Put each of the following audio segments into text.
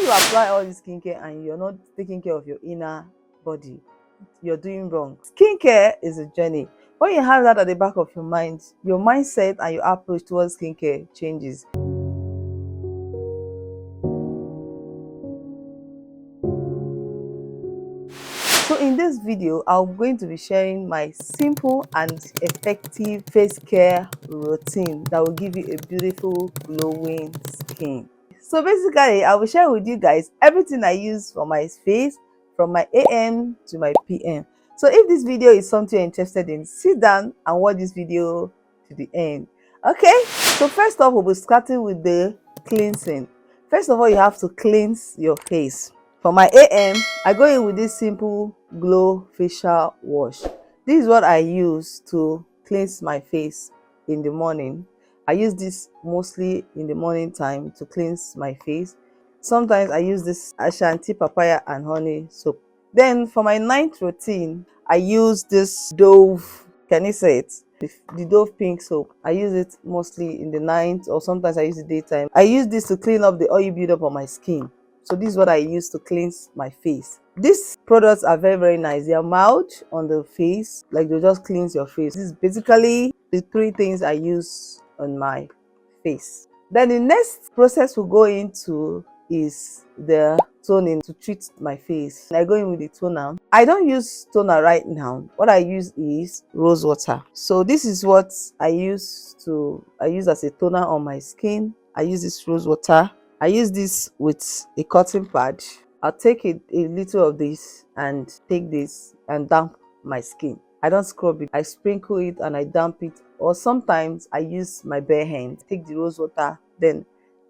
you apply all this skincare and you're not taking care of your inner body, you're doing wrong. Skincare is a journey. When you have that at the back of your mind, your mindset and your approach towards skincare changes. So in this video, I'm going to be sharing my simple and effective face care routine that will give you a beautiful glowing skin. So basically, I will share with you guys everything I use for my face from my AM to my PM. So if this video is something you're interested in, sit down and watch this video to the end. Okay, so first off, we'll be starting with the cleansing. First of all, you have to cleanse your face. For my AM, I go in with this simple glow facial wash. This is what I use to cleanse my face in the morning. I use this mostly in the morning time to cleanse my face. Sometimes I use this Ashanti papaya and honey soap. Then for my night routine, I use this Dove, can you say it? The Dove pink soap. I use it mostly in the night, or sometimes I use it daytime. I use this to clean up the oil buildup on my skin. So this is what I use to cleanse my face. These products are very nice. They are mild on the face, like they just cleanse your face. This is basically the 3 things I use on my face. Then the next process we'll go into is the toning to treat my face. I go in with the toner. I don't use toner right now. What I use is rose water. So this is what I use as a toner on my skin. I use this rose water. I use this with a cotton pad. I'll take a little of this and take this and damp my skin. I don't scrub it. I sprinkle it and I damp it. Or sometimes I use my bare hand. Take the rose water, then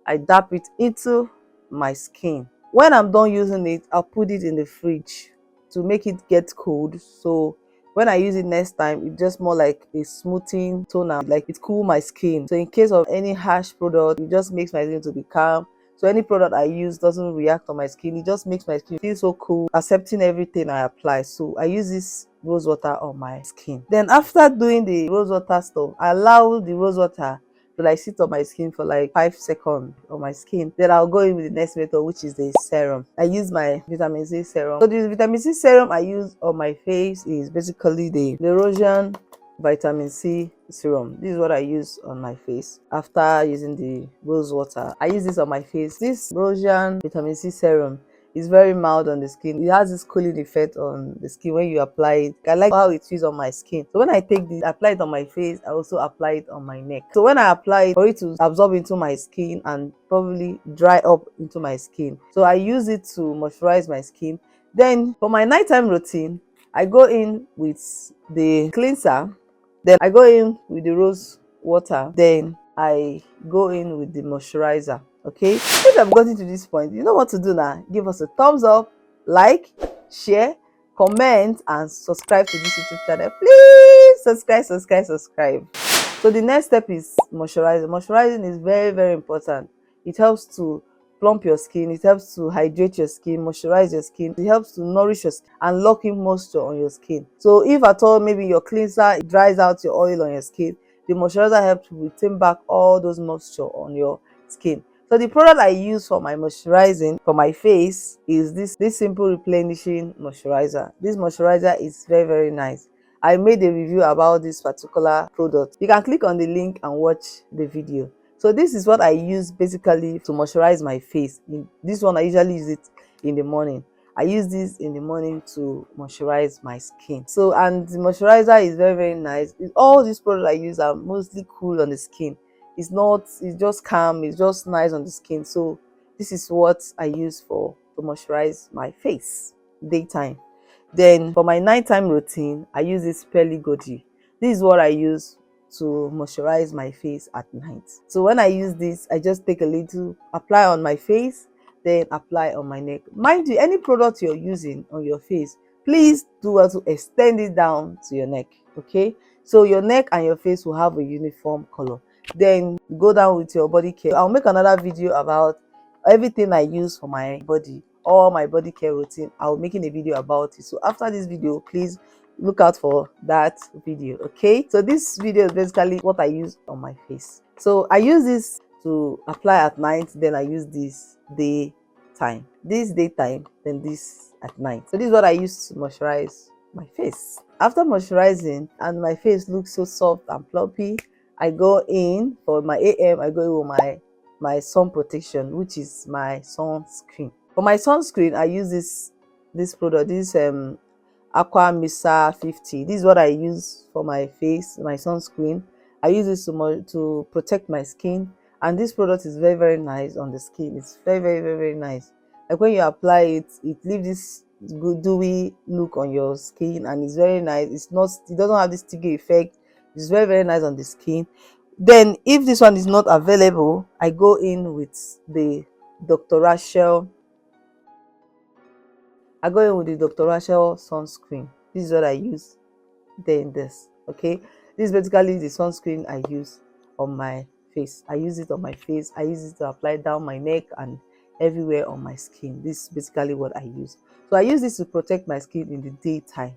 I dab it into my skin. When I'm done using it, I'll put it in the fridge to make it get cold. So when I use it next time, it's just more like a smoothing toner, like it cool my skin. So in case of any harsh product, it just makes my skin to be calm. So any product I use doesn't react on my skin. It just makes my skin feel so cool, accepting everything I apply. So I use this rose water on my skin. Then after doing the rose water stuff, I allow the rose water to like sit on my skin for like 5 seconds on my skin. Then I'll go in with the next method, which is the serum. I use my vitamin C serum. So the vitamin C serum I use on my face is basically the Rosian vitamin C serum. This is what I use on my face after using the rose water. I use this on my face. This Rosian vitamin C serum is very mild on the skin. It has this cooling effect on the skin when you apply it. I like how it feels on my skin. So when I take this, I apply it on my face, I also apply it on my neck. So when I apply it, for it to absorb into my skin and probably dry up into my skin. So I use it to moisturize my skin. Then for my nighttime routine, I go in with the cleanser. Then I go in with the rose water. Then I go in with the moisturizer. Okay, if I've gotten to this point, you know what to do now. Give us a thumbs up, like, share, comment, and subscribe to this YouTube channel. Please subscribe. So the next step is moisturizing. Moisturizing is very important. It helps to plump your skin, it helps to hydrate your skin, moisturize your skin, it helps to nourish your skin and lock in moisture on your skin. So if at all maybe your cleanser dries out your oil on your skin, the moisturizer helps to retain back all those moisture on your skin. So the product I use for my moisturizing for my face is this simple replenishing moisturizer. This moisturizer is very nice. I made a review about this particular product. You can click on the link and watch the video. So this is what I use basically to moisturize my face. This one I usually use it in the morning. I use this in the morning to moisturize my skin. So and the moisturizer is very nice. All these products I use are mostly cool on the skin. It's just calm, it's just nice on the skin. So this is what I use to moisturize my face daytime. Then for my nighttime routine, I use this Pearly Goji. This is what I use to moisturize my face at night. So when I use this, I just take a little, apply on my face, then apply on my neck. Mind you, any product you're using on your face, please do well to extend it down to your neck. Okay, so your neck and your face will have a uniform color. Then go down with your body care. I'll make another video about everything I use for my body, all my body care routine. I'll be making a video about it. So after this video, please look out for that video. Okay, so this video is basically what I use on my face. So I use this to apply at night, then I use this day time. This daytime, then this at night. So this is what I use to moisturize my face. After moisturizing and my face looks so soft and plumpy, I go in for my AM. I go in with my sun protection, which is my sunscreen. For my sunscreen, I use this product, this Aqua Misa 50. This is what I use for my face, my sunscreen. I use this to protect my skin, and this product is very, very nice on the skin. It's very, very, very, very nice. Like when you apply it, it leaves this good dewy look on your skin, and it's very nice. It doesn't have this sticky effect. It's very, very nice on the skin. Then if this one is not available, I go in with the Dr. Rachel. I go in with the Dr. Rachel sunscreen. This is what I use. Then this, okay. This is basically the sunscreen I use on my face. I use it on my face. I use it to apply down my neck and everywhere on my skin. This is basically what I use. So I use this to protect my skin in the daytime.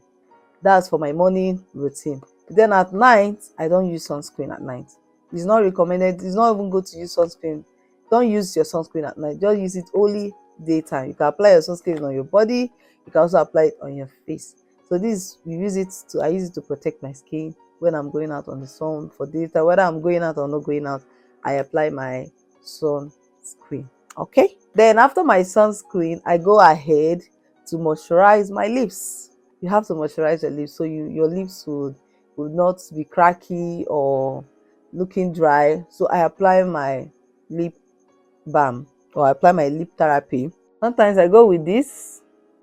That's for my morning routine. Then at night, I don't use sunscreen at night. It's not recommended. It's not even good to use sunscreen. Don't use your sunscreen at night. Just use it only daytime. You can apply your sunscreen on your body. You can also apply it on your face. So this, I use it to protect my skin when I'm going out on the sun for daytime. Whether I'm going out or not going out, I apply my sunscreen. Okay. Then after my sunscreen, I go ahead to moisturize my lips. You have to moisturize your lips so your lips would not be cracky or looking dry. So I apply my lip balm, or I apply my lip therapy. Sometimes I go with this,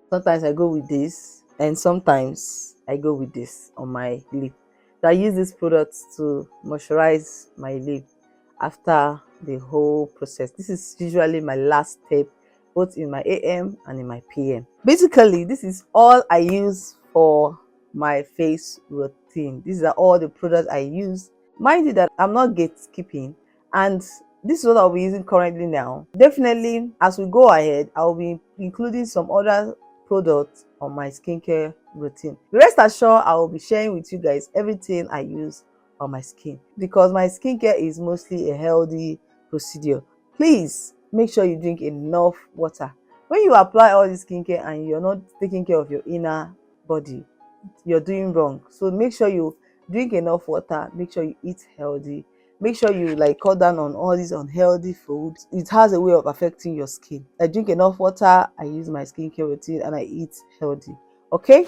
sometimes I go with this, and sometimes I go with this on my lip. So I use this product to moisturize my lip after the whole process. This is usually my last step, both in my AM and in my PM. Basically, this is all I use for my face routine. These are all the products I use. Mind you that I'm not gatekeeping, and this is what I'll be using currently now. Definitely, as we go ahead, I'll be including some other products on my skincare routine. Rest assured, I will be sharing with you guys everything I use on my skin, because my skincare is mostly a healthy procedure. Please make sure you drink enough water. When you apply all this skincare and you're not taking care of your inner body, you're doing wrong. So make sure you drink enough water, make sure you eat healthy, make sure you cut down on all these unhealthy foods. It has a way of affecting your skin. I drink enough water, I use my skincare routine, and I eat healthy. Okay.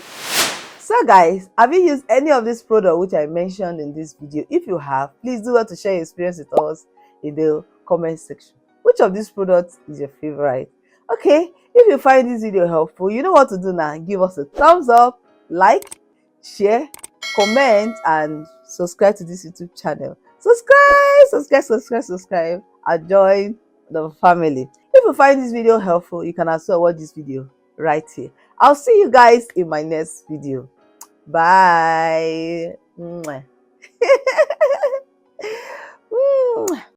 So guys, have you used any of this product which I mentioned in this video? If you have, please do want to share your experience with us in the comment section. Which of these products is your favorite? Okay, if you find this video helpful, you know what to do now. Give us a thumbs up, like, share, comment, and subscribe to this YouTube channel. Subscribe, and join the family. If you find this video helpful, you can also watch this video right here. I'll see you guys in my next video. Bye. Mwah.